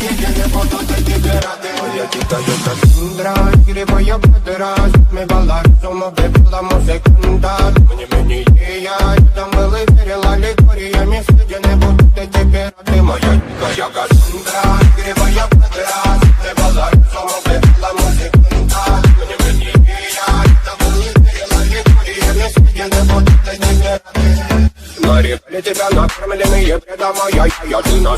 не будут эти пираты. Моя тихая Кассандра, игривая бедра, затмевала разум, убивала музыканта. Тем не менее я рядом был и верил аллегориями, среди не будут эти пираты. Моя тихая Кассандра, игривая бедра, затмевала разум, убивала музыканта. Тем не менее я рядом был и верил аллегориями, среди не будут эти пираты. Нарекали тебя накормленные предо моей, я жена.